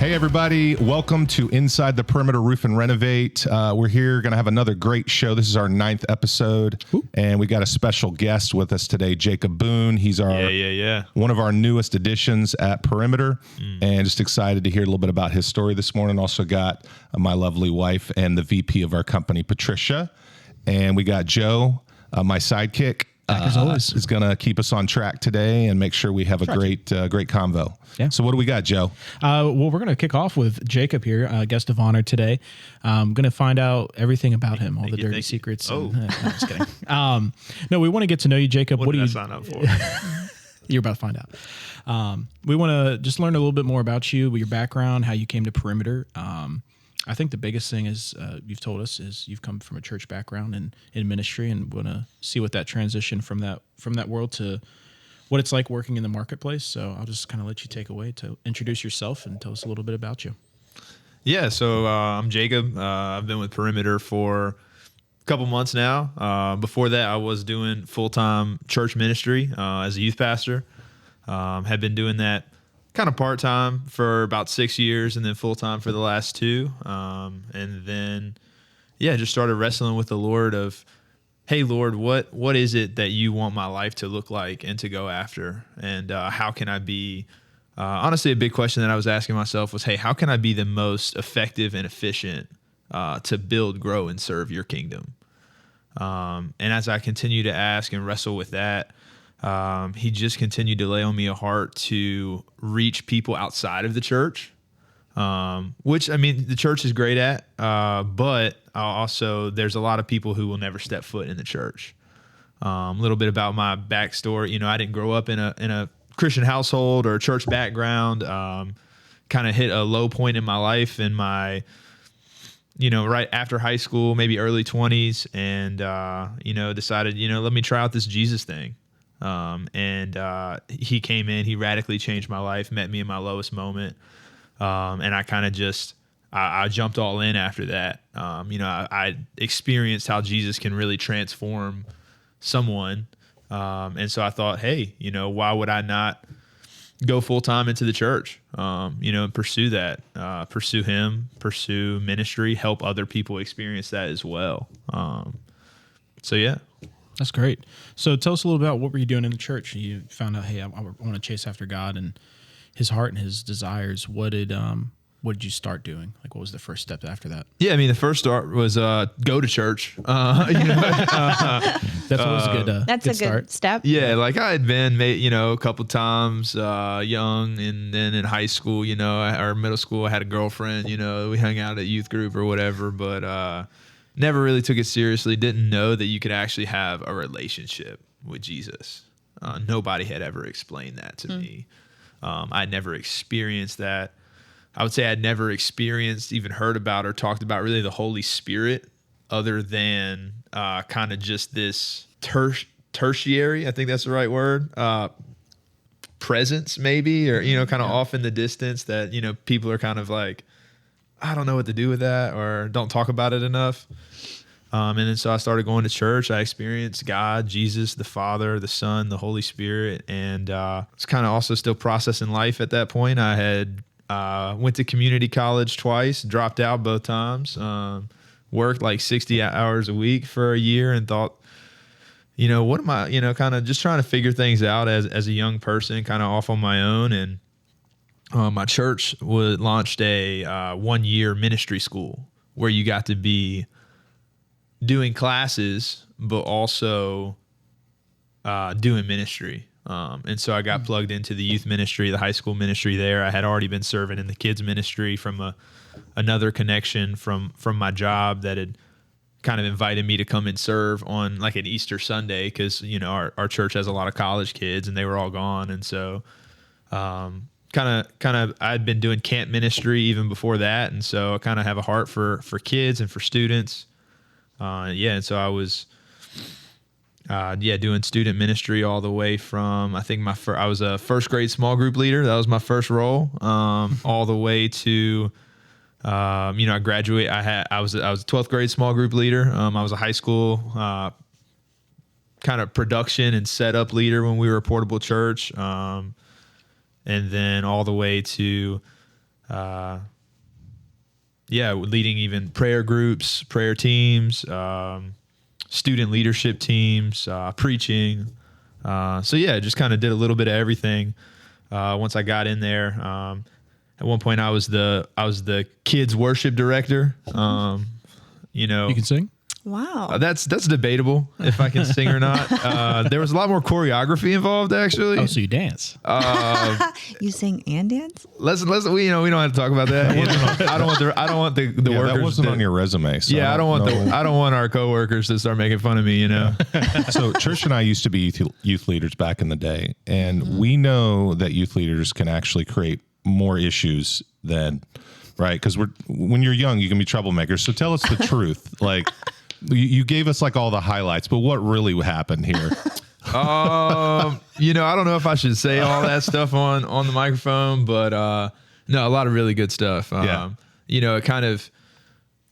Hey, everybody. Welcome to Inside the Perimeter Roof and Renovate. We're here going to have another great show. This is our 9th episode, and we got a special guest with us today, Jacob Boone. He's our one of our newest additions at Perimeter, and just excited to hear a little bit about his story this morning. Also got my lovely wife and the VP of our company, Patricia, and we got Joe, my sidekick. As always, is going to keep us on track today and make sure we have a great convo. Yeah. So what do we got, Joe? Well, we're going to kick off with Jacob here, guest of honor today. I'm going to find out everything about him, all the dirty secrets. Oh, no, just kidding. No, we want to get to know you, Jacob. What do you sign up for? You're about to find out. We want to just learn a little bit more about you, your background, how you came to Perimeter. I think the biggest thing is you've told us is you've come from a church background and in ministry, and want to see what that transition from that world to what it's like working in the marketplace. So I'll just kind of let you take away to introduce yourself and tell us a little bit about you. Yeah, so I'm Jacob. I've been with Perimeter for a couple months now. Before that, I was doing full-time church ministry as a youth pastor. Had been doing that kind of part-time for about 6 years and then full-time for the last 2. And then, just started wrestling with the Lord of, hey, Lord, what is it that you want my life to look like and to go after? And how can I be, honestly, a big question that I was asking myself was, hey, how can I be the most effective and efficient to build, grow, and serve your kingdom? And as I continue to ask and wrestle with that, he just continued to lay on me a heart to reach people outside of the church, which, I mean, the church is great at, but also there's a lot of people who will never step foot in the church. A little bit about my backstory. I didn't grow up in a Christian household or a church background. Kind of hit a low point in my life in my, right after high school, maybe early 20s, and, decided, let me try out this Jesus thing. He came in, he radically changed my life, met me in my lowest moment. And I kind of just, I jumped all in after that. I experienced how Jesus can really transform someone. And so I thought, hey, why would I not go full time into the church, and pursue that, pursue him, pursue ministry, help other people experience that as well. So yeah. That's great. So tell us a little about what were you doing in the church? You found out, hey, I want to chase after God and his heart and his desires. What did you start doing? Like, what was the first step after that? Yeah, I mean, the first start was go to church. That's always a good. That's good a start. good step. Yeah, like I had been, a couple times young, and then in high school, or middle school, I had a girlfriend. We hung out at youth group or whatever, but never really took it seriously. Didn't know that you could actually have a relationship with Jesus. Nobody had ever explained that to me. I'd never experienced that. I would say I'd never experienced, even heard about or talked about really the Holy Spirit other than kind of just this tertiary, I think that's the right word, presence maybe, or, kind of off in the distance that, people are kind of like, I don't know what to do with that, or don't talk about it enough. And then so I started going to church. I experienced God, Jesus, the Father, the Son, the Holy Spirit, and was kind of also still processing life at that point. I had went to community college twice, dropped out both times, worked like 60 hours a week for a year, and thought, what am I, kind of just trying to figure things out as a young person, kind of off on my own. And my church launched a 1-year ministry school where you got to be doing classes, but also doing ministry. And so I got plugged into the youth ministry, the high school ministry there. I had already been serving in the kids ministry from another connection from my job that had kind of invited me to come and serve on like an Easter Sunday because, our church has a lot of college kids and they were all gone. And so kind of I'd been doing camp ministry even before that. And so I kind of have a heart for kids and for students. And so I was doing student ministry all the way from, I think I was a first grade small group leader. That was my first role, all the way to, I graduated. I was a 12th grade small group leader. I was a high school, kind of production and setup leader when we were a portable church. And then all the way to, leading even prayer groups, prayer teams, student leadership teams, preaching. Just kind of did a little bit of everything. Once I got in there, at one point I was the kids worship director. You can sing? Wow. That's debatable if I can sing or not. There was a lot more choreography involved, actually. Oh, so you dance? You sing and dance? Let's we don't have to talk about that. I don't want the workers. That wasn't on your resume. So I don't want our coworkers to start making fun of me. So Trish and I used to be youth leaders back in the day, and we know that youth leaders can actually create more issues than right, because when you're young, you can be troublemakers. So tell us the truth, like. You gave us like all the highlights, but what really happened here? I don't know if I should say all that stuff on the microphone, but no, a lot of really good stuff. It kind of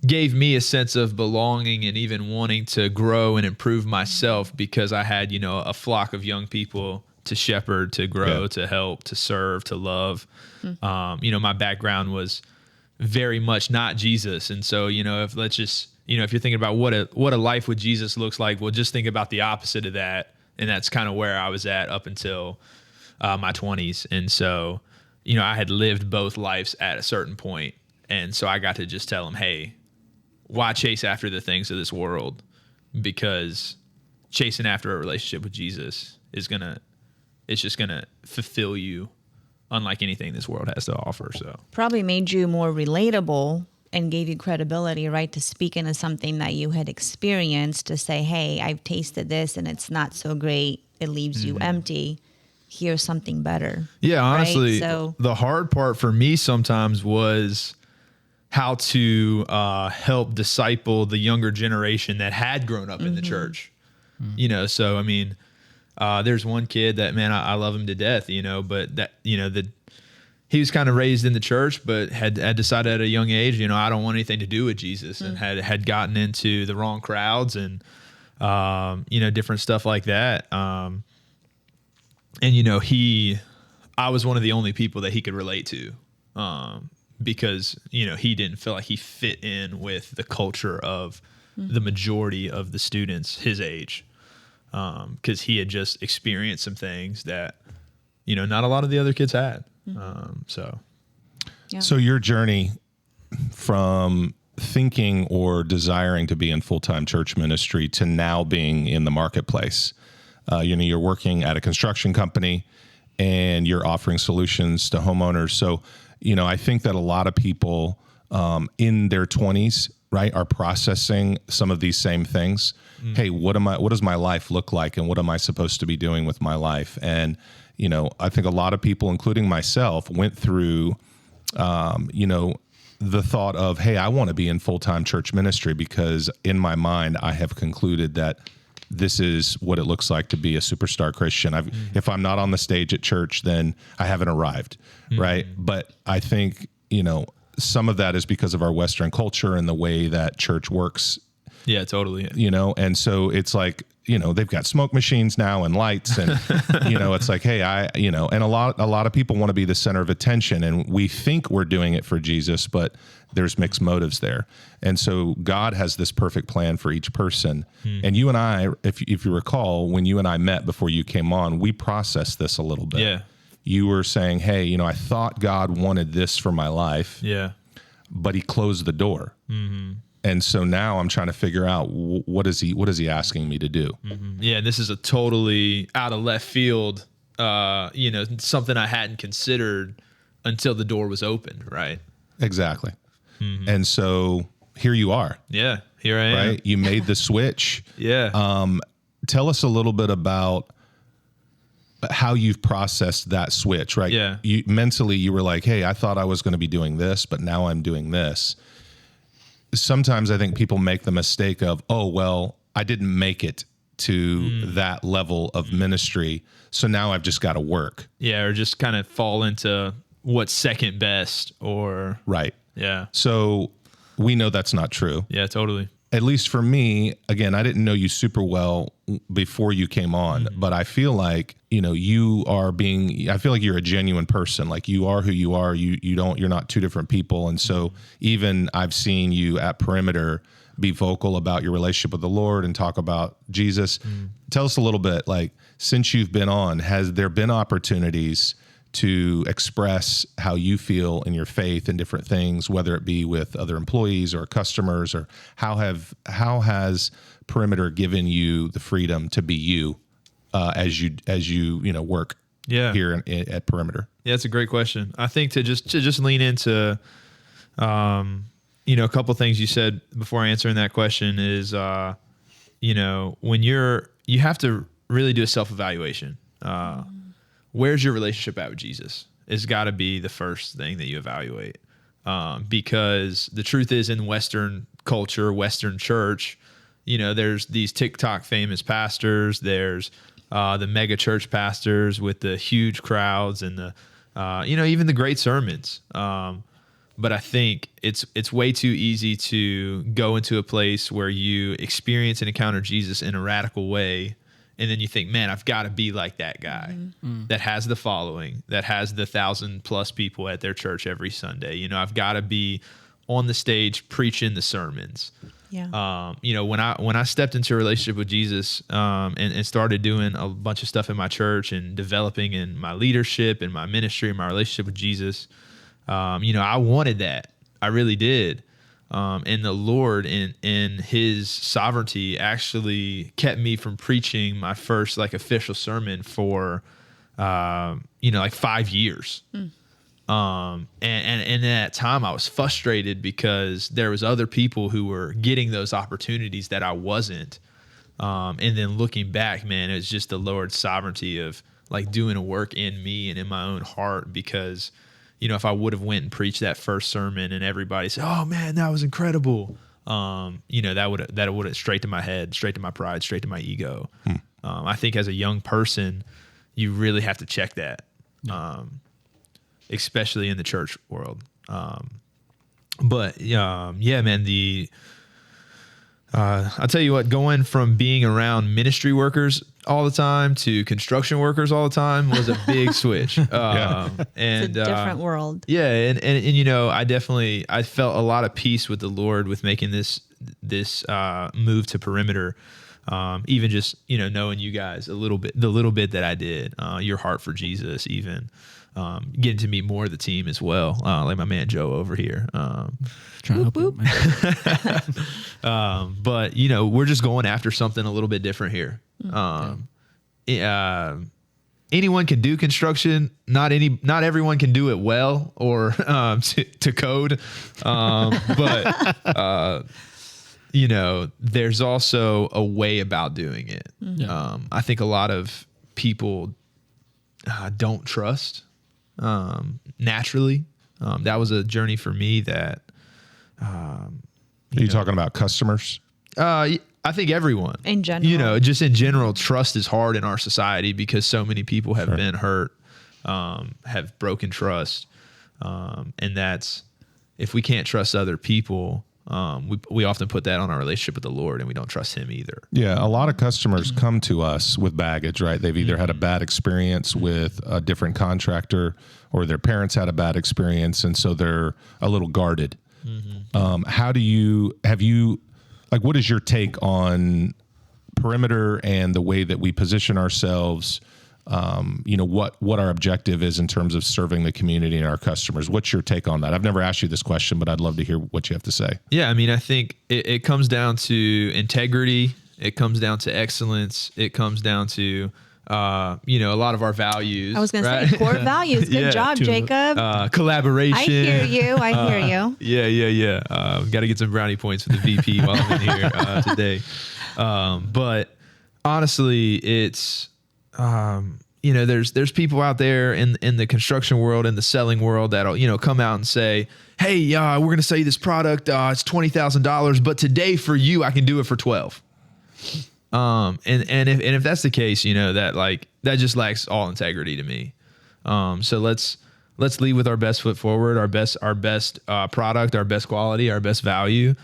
gave me a sense of belonging and even wanting to grow and improve myself because I had, a flock of young people to shepherd, to grow, to help, to serve, to love. My background was very much not Jesus. And so, if you're thinking about what a life with Jesus looks like, well, just think about the opposite of that. And that's kind of where I was at up until my 20s. And so, I had lived both lives at a certain point. And so I got to just tell him, hey, why chase after the things of this world? Because chasing after a relationship with Jesus it's just going to fulfill you unlike anything this world has to offer. So probably made you more relatable and gave you credibility, right, to speak into something that you had experienced, to say, hey, I've tasted this and it's not so great. It leaves you empty. Here's something better. Yeah, honestly, right? So the hard part for me sometimes was how to help disciple the younger generation that had grown up in the church. So, I mean, there's one kid that, man, I love him to death, but that, he was kind of raised in the church, but had decided at a young age, I don't want anything to do with Jesus, and had gotten into the wrong crowds and, different stuff like that. I was one of the only people that he could relate to, because, he didn't feel like he fit in with the culture of the majority of the students his age. Cause he had just experienced some things that, not a lot of the other kids had. So your journey from thinking or desiring to be in full-time church ministry to now being in the marketplace, you're working at a construction company and you're offering solutions to homeowners. So, I think that a lot of people in their 20s, right, are processing some of these same things. Hey, what does my life look like, and what am I supposed to be doing with my life? And I think a lot of people, including myself, went through, the thought of, hey, I want to be in full-time church ministry because in my mind, I have concluded that this is what it looks like to be a superstar Christian. If I'm not on the stage at church, then I haven't arrived, right? But I think, some of that is because of our Western culture and the way that church works. Yeah, totally. And so it's like, they've got smoke machines now and lights and, it's like, hey, and a lot of people want to be the center of attention, and we think we're doing it for Jesus, but there's mixed motives there. And so God has this perfect plan for each person. And you and I, if you recall, when you and I met before you came on, we processed this a little bit. Yeah. You were saying, hey, I thought God wanted this for my life. Yeah. But he closed the door. And so now I'm trying to figure out what is he asking me to do? Yeah, this is a totally out of left field, something I hadn't considered until the door was opened, right? Exactly. And so here you are. Yeah, here I am. Right? You made the switch. Yeah. Tell us a little bit about how you've processed that switch, right? Yeah. Mentally, you were like, hey, I thought I was going to be doing this, but now I'm doing this. Sometimes I think people make the mistake of, oh, well, I didn't make it to that level of ministry, so now I've just got to work. Yeah, or just kind of fall into what's second best, or right. Yeah. So we know that's not true. Yeah, totally. at least for me, again, I didn't know you super well before you came on, but I feel like, I feel like you're a genuine person. Like you are who you are. You're not two different people. And so even I've seen you at Perimeter be vocal about your relationship with the Lord and talk about Jesus. Tell us a little bit, like, since you've been on, has there been opportunities to express how you feel in your faith and different things, whether it be with other employees or customers, or how has Perimeter given you the freedom to be you as you work here at Perimeter? Yeah, that's a great question. I think to just lean into a couple things you said before answering that question is when you have to really do a self-evaluation. Where's your relationship at with Jesus? It's got to be the first thing that you evaluate. Because the truth is, in Western culture, Western church, there's these TikTok famous pastors. There's the mega church pastors with the huge crowds and the, even the great sermons. But I think it's way too easy to go into a place where you experience and encounter Jesus in a radical way. And then you think, man, I've got to be like that guy that has the following, that has the 1,000+ people at their church every Sunday. I've got to be on the stage preaching the sermons. Yeah. When I stepped into a relationship with Jesus and started doing a bunch of stuff in my church and developing in my leadership and my ministry and my relationship with Jesus, I wanted that. I really did. And the Lord in his sovereignty actually kept me from preaching my first official sermon for, 5 years. And in that time I was frustrated because there was other people who were getting those opportunities that I wasn't. And then looking back, man, it was just the Lord's sovereignty of doing a work in me and in my own heart, because if I would have went and preached that first sermon and everybody said, "Oh man, that was incredible," that would have straight to my head, straight to my pride, straight to my ego. I think as a young person, you really have to check that, especially in the church world. Man, I'll tell you what, going from being around ministry workers all the time to construction workers all the time was a big switch. And it's a different world. Yeah. And I felt a lot of peace with the Lord with making this move to Perimeter. Even just, knowing you guys the little bit that I did, your heart for Jesus, even, getting to meet more of the team as well. Like my man Joe over here. Trying to help you. But we're just going after something a little bit different here. Anyone can do construction. Not everyone can do it well or to code. But there's also a way about doing it. I think a lot of people don't trust naturally. That was a journey for me that. Are you talking about customers? I think everyone in general, just in general, trust is hard in our society because so many people have been hurt, have broken trust. And that's, if we can't trust other people, we often put that on our relationship with the Lord, and we don't trust him either. Yeah. A lot of customers come to us with baggage, right? They've either had a bad experience with a different contractor, or their parents had a bad experience. And so they're a little guarded. What is your take on Perimeter and the way that we position ourselves? What our objective is in terms of serving the community and our customers. What's your take on that? I've never asked you this question, but I'd love to hear what you have to say. Yeah. I think it comes down to integrity. It comes down to excellence. It comes down to, a lot of our values. I was going to say core values. Good job, Jacob. Collaboration. I hear you. Yeah. Got to get some brownie points for the VP while I'm in here today. But honestly, it's, there's people out there in the construction world, in the selling world, that'll, come out and say, "Hey, we're going to sell you this product. It's $20,000, but today for you, I can do it for 12." And if that's the case, that just lacks all integrity to me. So let's lead with our best foot forward, our best product, our best quality, our best value.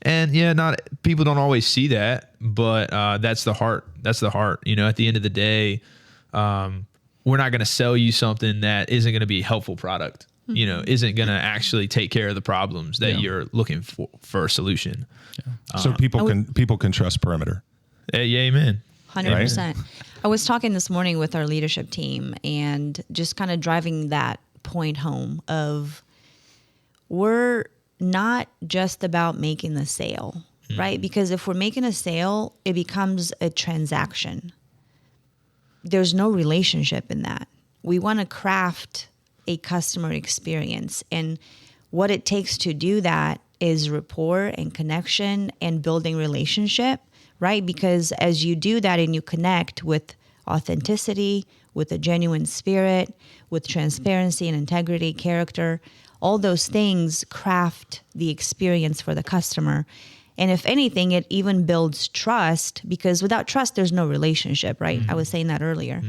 And yeah, not people don't always see that, but that's the heart. That's the heart. You know, at the end of the day, we're not going to sell you something that isn't going to be a helpful product. You know, isn't going to actually take care of the problems that you're looking for a solution. So people can trust Perimeter. Yeah, amen. 100%. I was talking this morning with our leadership team and just kind of driving that point home of we're not just about making the sale, right? Because if we're making a sale, it becomes a transaction. There's no relationship in that. We want to craft a customer experience, and what it takes to do that is rapport and connection and building relationship, right? Because as you do that and you connect with authenticity, with a genuine spirit, with transparency and integrity, character, all those things craft the experience for the customer. And if anything, it even builds trust, because without trust, there's no relationship, right? I was saying that earlier.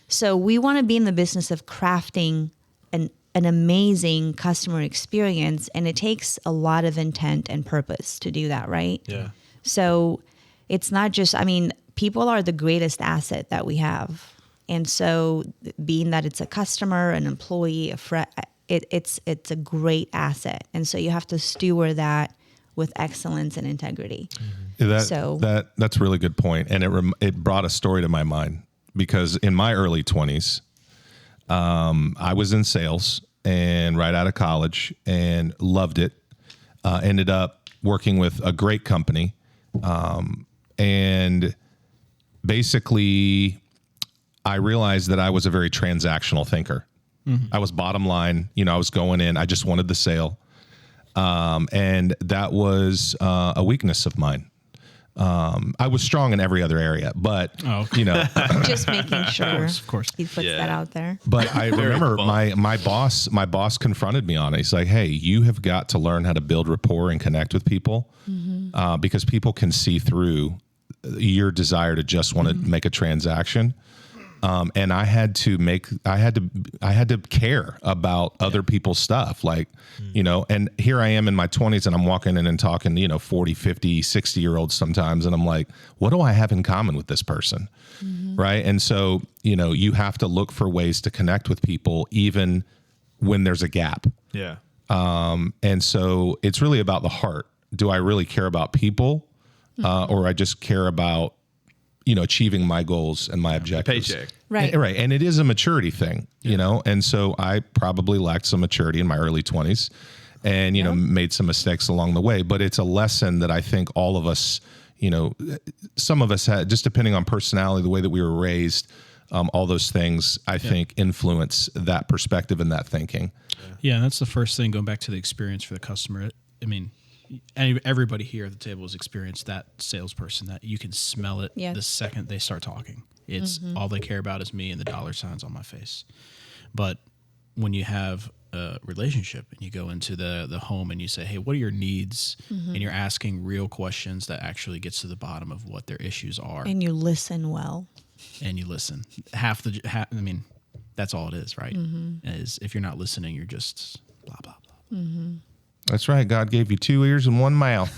So we want to be in the business of crafting an amazing customer experience, and it takes a lot of intent and purpose to do that, right? Yeah. So it's not just, I mean, people are the greatest asset that we have. And so being that it's a customer, an employee, a friend, it's a great asset. And so you have to steward that with excellence and integrity. That's a really good point. And it brought a story to my mind, because in my early 20s, I was in sales and right out of college and loved it. Ended up working with a great company. And basically I realized that I was a very transactional thinker. I was bottom line, I was going in, I just wanted the sale. And that was a weakness of mine. I was strong in every other area, but just making sure of course. he puts that out there. But I remember my boss confronted me on it. He's like, "Hey, you have got to learn how to build rapport and connect with people, because people can see through your desire to just want to make a transaction." And I had to care about other people's stuff. Like, and here I am in my 20s and I'm walking in and talking, 40, 50, 60-year-olds sometimes. And I'm like, what do I have in common with this person? Right. And so, you have to look for ways to connect with people, even when there's a gap. Yeah. And so it's really about the heart. Do I really care about people? Or I just care about, achieving my goals and my objectives. Paycheck. Right. Right. And it is a maturity thing, and so I probably lacked some maturity in my early 20s and, made some mistakes along the way. But it's a lesson that I think all of us, some of us had, just depending on personality, the way that we were raised, all those things, I think, influence that perspective and that thinking. Yeah. And that's the first thing, going back to the experience for the customer. I mean, everybody here at the table has experienced that salesperson that you can smell it the second they start talking. It's all they care about is me and the dollar signs on my face. But when you have a relationship and you go into the home and you say, hey, what are your needs? And you're asking real questions that actually gets to the bottom of what their issues are. And you listen well. And you listen. That's all it is, right? Is if you're not listening, you're just blah, blah, blah. That's right. God gave you 2 ears and 1 mouth.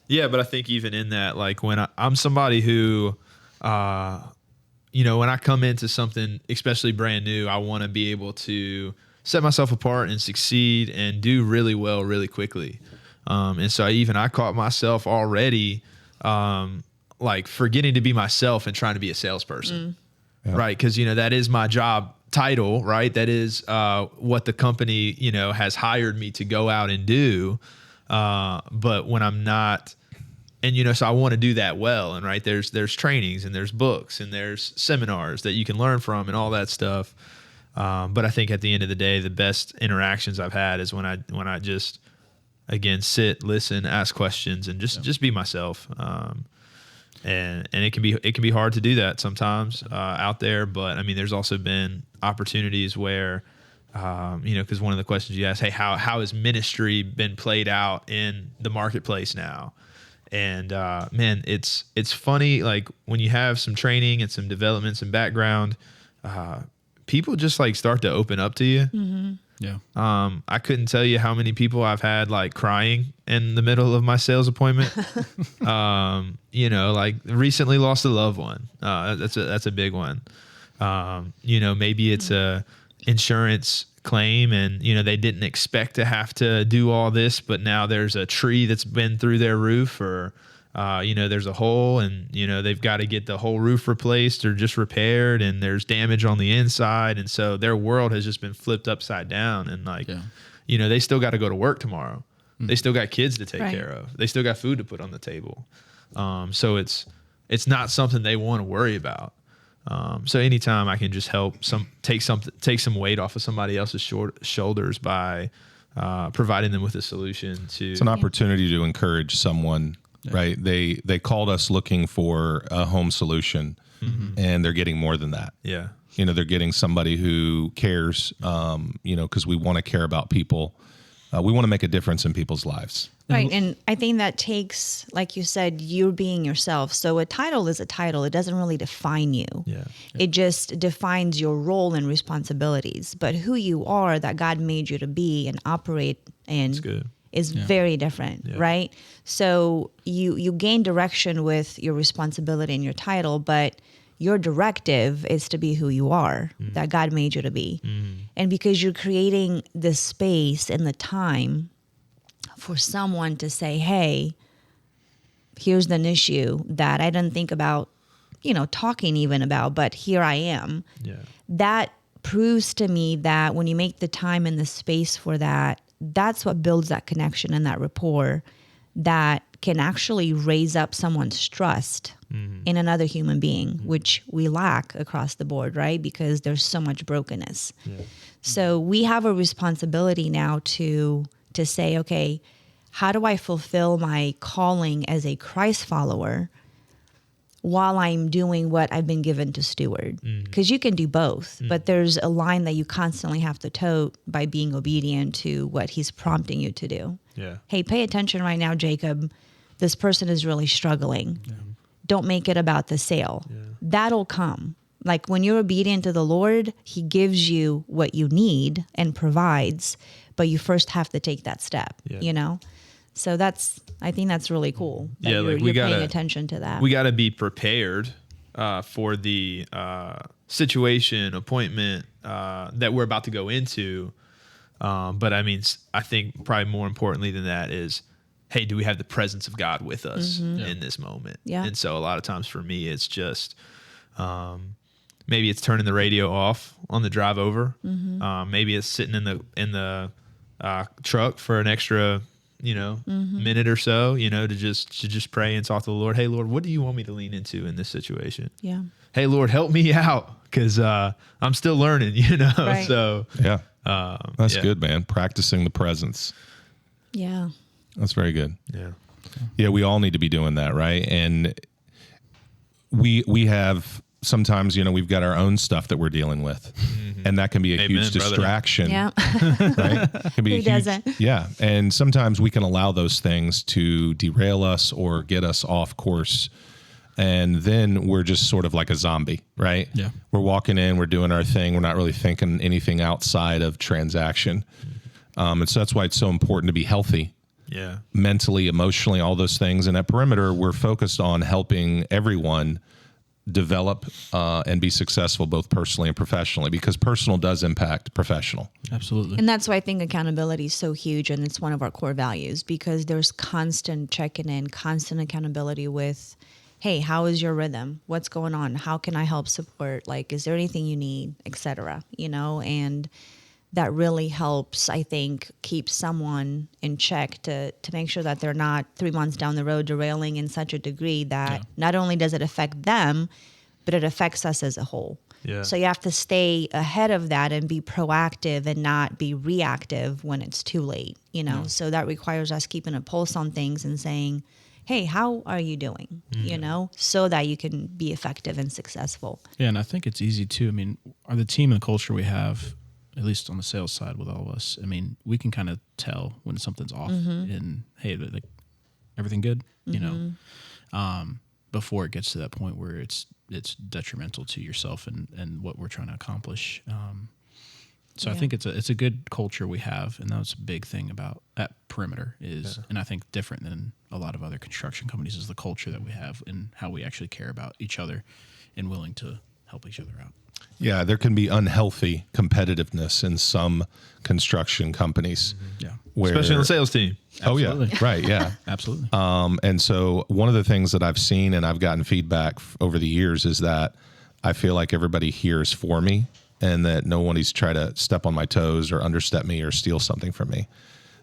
Yeah, but I think even in that, like when I'm somebody who, when I come into something, especially brand new, I want to be able to set myself apart and succeed and do really well really quickly. And so I caught myself already like forgetting to be myself and trying to be a salesperson, right? Because, that is my job title, right? That is what the company, has hired me to go out and do. But when I'm not, and, so I want to do that well. And right, there's trainings and there's books and there's seminars that you can learn from and all that stuff. But I think at the end of the day, the best interactions I've had is when I just, again, sit, listen, ask questions, and just be myself. And it can be hard to do that sometimes out there. But I mean, there's also been opportunities where, because one of the questions you ask, hey, how has ministry been played out in the marketplace now? And man, it's funny. Like when you have some training and some development, some background, people just like start to open up to you. Yeah. I couldn't tell you how many people I've had like crying in the middle of my sales appointment. Like recently lost a loved one. That's a big one. Maybe it's a insurance claim and, they didn't expect to have to do all this, but now there's a tree that's been through their roof or, there's a hole and, they've got to get the whole roof replaced or just repaired and there's damage on the inside. And so their world has just been flipped upside down and they still got to go to work tomorrow. Mm. They still got kids to take care of. They still got food to put on the table. So it's not something they want to worry about. So anytime I can just help take some weight off of somebody else's shoulders by providing them with a solution to. It's an opportunity to encourage someone. Right. They called us looking for a home solution and they're getting more than that. Yeah. They're getting somebody who cares, because we want to care about people. We want to make a difference in people's lives. Right. And I think that takes, like you said, you being yourself. So a title is a title. It doesn't really define you. Yeah. It just defines your role and responsibilities. But who you are that God made you to be and operate in is very different, right? So you gain direction with your responsibility and your title, but your directive is to be who you are, that God made you to be. And because you're creating the space and the time for someone to say, hey, here's an issue that I didn't think about, talking even about, but here I am. Yeah. That proves to me that when you make the time and the space for that, that's what builds that connection and that rapport that can actually raise up someone's trust in another human being, which we lack across the board, right? Because there's so much brokenness. Yeah. So we have a responsibility now to say, okay, how do I fulfill my calling as a Christ follower while I'm doing what I've been given to steward? Because you can do both, but there's a line that you constantly have to tote by being obedient to what he's prompting you to do. Yeah. Hey, pay attention right now, Jacob. This person is really struggling. Yeah. Don't make it about the sale. Yeah. That'll come. Like when you're obedient to the Lord, he gives you what you need and provides, but you first have to take that step, So I think that's really cool. That you're paying attention to that. We got to be prepared for the situation, appointment that we're about to go into. But I mean, I think probably more importantly than that is, hey, do we have the presence of God with us in this moment? Yeah. And so a lot of times for me, it's just maybe it's turning the radio off on the drive over. Maybe it's sitting in the truck for an extra minute or so, to just pray and talk to the Lord. Hey, Lord, what do you want me to lean into in this situation? Yeah. Hey, Lord, help me out because I'm still learning, Right. So yeah, that's good, man. Practicing the presence. Yeah. That's very good. Yeah. Yeah, we all need to be doing that, right? And we have sometimes, we've got our own stuff that we're dealing with. And that can be a huge distraction. Yeah. Right? Can be Who doesn't? Yeah. And sometimes we can allow those things to derail us or get us off course. And then we're just sort of like a zombie, right? Yeah. We're walking in, we're doing our thing. We're not really thinking anything outside of transaction. And so that's why it's so important to be healthy. Yeah. Mentally, emotionally, all those things. And at Perimeter, we're focused on helping everyone develop and be successful both personally and professionally, because personal does impact professional. Absolutely. And that's why I think accountability is so huge, and it's one of our core values, because there's constant checking in, constant accountability with, hey, how is your rhythm? What's going on? How can I help support? Like, is there anything you need, et cetera, and that really helps, I think, keep someone in check to make sure that they're not 3 months down the road derailing in such a degree that not only does it affect them, but it affects us as a whole. Yeah. So you have to stay ahead of that and be proactive and not be reactive when it's too late, So that requires us keeping a pulse on things and saying, hey, how are you doing? So that you can be effective and successful. Yeah, and I think it's easy too. I mean, the team and the culture we have, at least on the sales side with all of us, I mean, we can kind of tell when something's off and, hey, like, everything good, before it gets to that point where it's detrimental to yourself and what we're trying to accomplish. So I think it's a good culture we have, and that's a big thing about at Perimeter is, and I think different than a lot of other construction companies, is the culture that we have and how we actually care about each other and willing to help each other out. Yeah, there can be unhealthy competitiveness in some construction companies. Yeah. Especially on the sales team. Absolutely. Oh yeah, right, yeah. Absolutely. And so one of the things that I've seen and I've gotten feedback over the years is that I feel like everybody here is for me, and that no one is trying to step on my toes or understep me or steal something from me.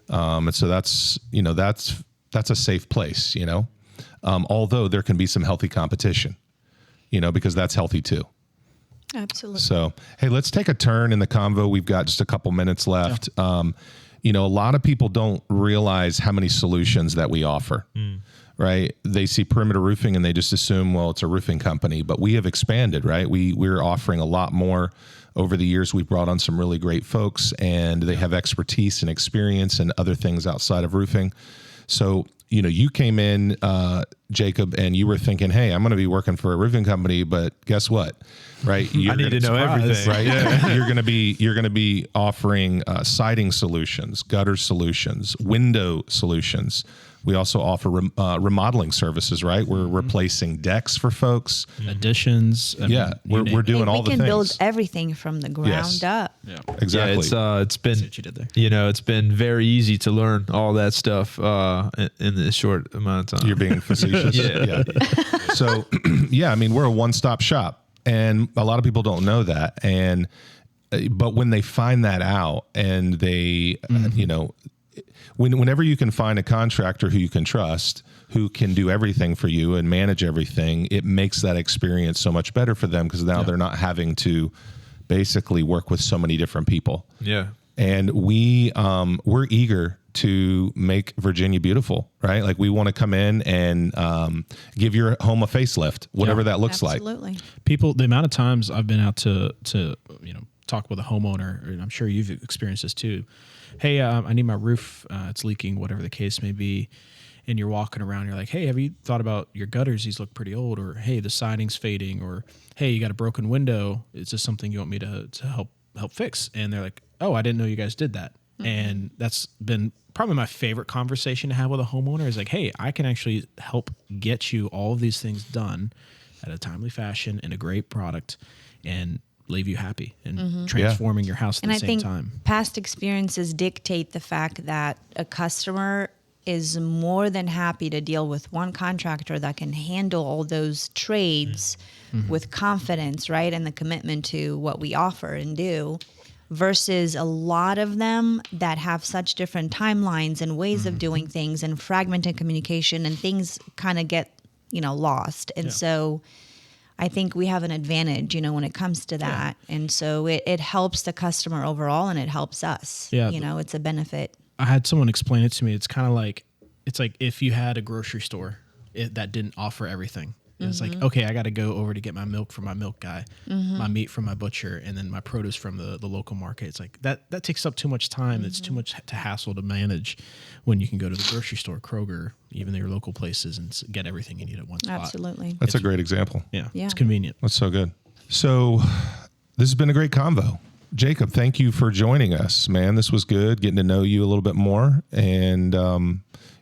And so that's a safe place, although there can be some healthy competition, because that's healthy too. Absolutely. So, hey, let's take a turn in the convo. We've got just a couple minutes left. Yeah. A lot of people don't realize how many solutions that we offer, right? They see Perimeter Roofing and they just assume, well, it's a roofing company, but we have expanded, right? We're offering a lot more. Over the years, we've brought on some really great folks, and they have expertise and experience and other things outside of roofing. So, you came in, Jacob, and you were thinking, hey, I'm going to be working for a roofing company, but guess what? Right? I need to know everything. Right? Yeah. You're going to be offering siding solutions, gutter solutions, window solutions. We also offer remodeling services, right? We're replacing decks for folks. Additions. We're doing all the things. We can build everything from the ground up. Yeah. Exactly. Yeah, it's been, what you did there. it's been very easy to learn all that stuff in this short amount of time. You're being facetious. Yeah. So, we're a one-stop shop, and a lot of people don't know that. But when they find that out, and they, whenever you can find a contractor who you can trust, who can do everything for you and manage everything, it makes that experience so much better for them, because now they're not having to basically work with so many different people. Yeah. And we're eager to make Virginia beautiful, right? Like, we want to come in and give your home a facelift, whatever that looks like. Absolutely. People, the amount of times I've been out to talk with a homeowner, and I'm sure you've experienced this too. Hey, I need my roof. It's leaking, whatever the case may be. And you're walking around. You're like, hey, have you thought about your gutters? These look pretty old. Or, hey, the siding's fading. Or, hey, you got a broken window. Is this something you want me to help fix? And they're like, oh, I didn't know you guys did that. Mm-hmm. And that's been probably my favorite conversation to have with a homeowner, is like, hey, I can actually help get you all of these things done at a timely fashion and a great product, and leave you happy and transforming your house at the same time. Past experiences dictate the fact that a customer is more than happy to deal with one contractor that can handle all those trades with confidence, right? And the commitment to what we offer and do, versus a lot of them that have such different timelines and ways of doing things, and fragmented communication, and things kind of get, lost. And so I think we have an advantage, when it comes to that. Yeah. And so it helps the customer overall, and it helps us. Yeah. It's a benefit. I had someone explain it to me. It's kind of like, if you had a grocery store that didn't offer everything. It's like, okay, I got to go over to get my milk from my milk guy, my meat from my butcher, and then my produce from the local market. It's like that takes up too much time. It's too much to hassle to manage when you can go to the grocery store, Kroger, even your local places, and get everything you need at one spot. Absolutely. That's a great example. Yeah. It's convenient. That's so good. So this has been a great convo. Jacob, thank you for joining us, man. This was good, getting to know you a little bit more. And,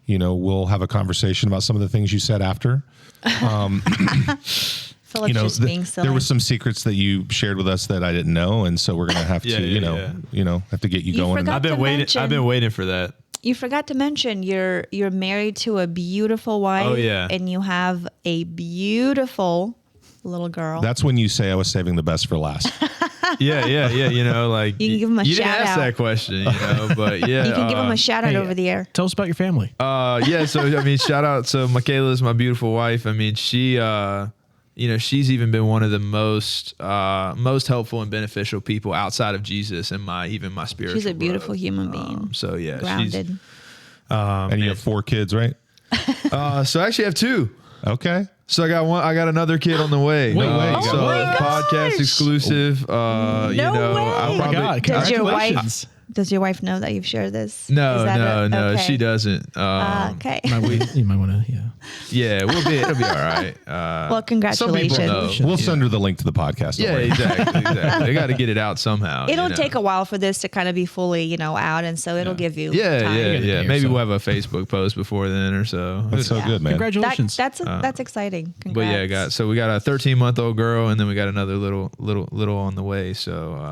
we'll have a conversation about some of the things you said after. Philip's just being silly. There were some secrets that you shared with us that I didn't know. And so we're going to have to, have to get you going. I've been waiting for that. You forgot to mention you're married to a beautiful wife. Oh, yeah. And you have a beautiful little girl. That's when you say I was saving the best for last. Yeah. You can give him a you shout didn't ask out. That question, but yeah. You can give him a shout out over the air. Tell us about your family. So shout out. So Michaela is my beautiful wife. She, she's even been one of the most helpful and beneficial people outside of Jesus and my spiritual. She's a beautiful human being. So yeah, grounded. She's, and you have 4 kids, right? So I actually have 2. Okay. So I got another kid on the way. Wait. So Oh my podcast gosh. exclusive. No way. I'll Oh my God. Does your wife? Does your wife know that you've shared this? No, Is that no, okay. she doesn't. Okay. You might want to, Yeah, it'll be all right. Well, congratulations. Some people know. We'll send her the link to the podcast. Yeah, exactly. They got to get it out somehow. It'll take a while for this to kind of be fully, out, and so it'll give you time. Yeah. Maybe we'll have a Facebook post before then or so. That's so good, man. Congratulations. That's exciting. Congrats. But yeah, we got a 13-month-old girl, and then we got another little on the way. So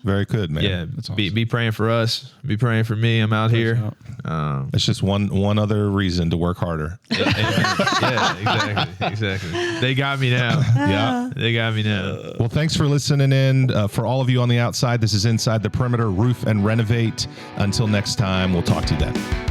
very good, man. Yeah, That's awesome. be praying for us. Be praying for me. I'm out here. It's just one other reason to work harder. Yeah, exactly. They got me now. Yeah, they got me now. Well, thanks for listening in. For all of you on the outside, this is Inside the Perimeter Roof and Renovate. Until next time, we'll talk to you then.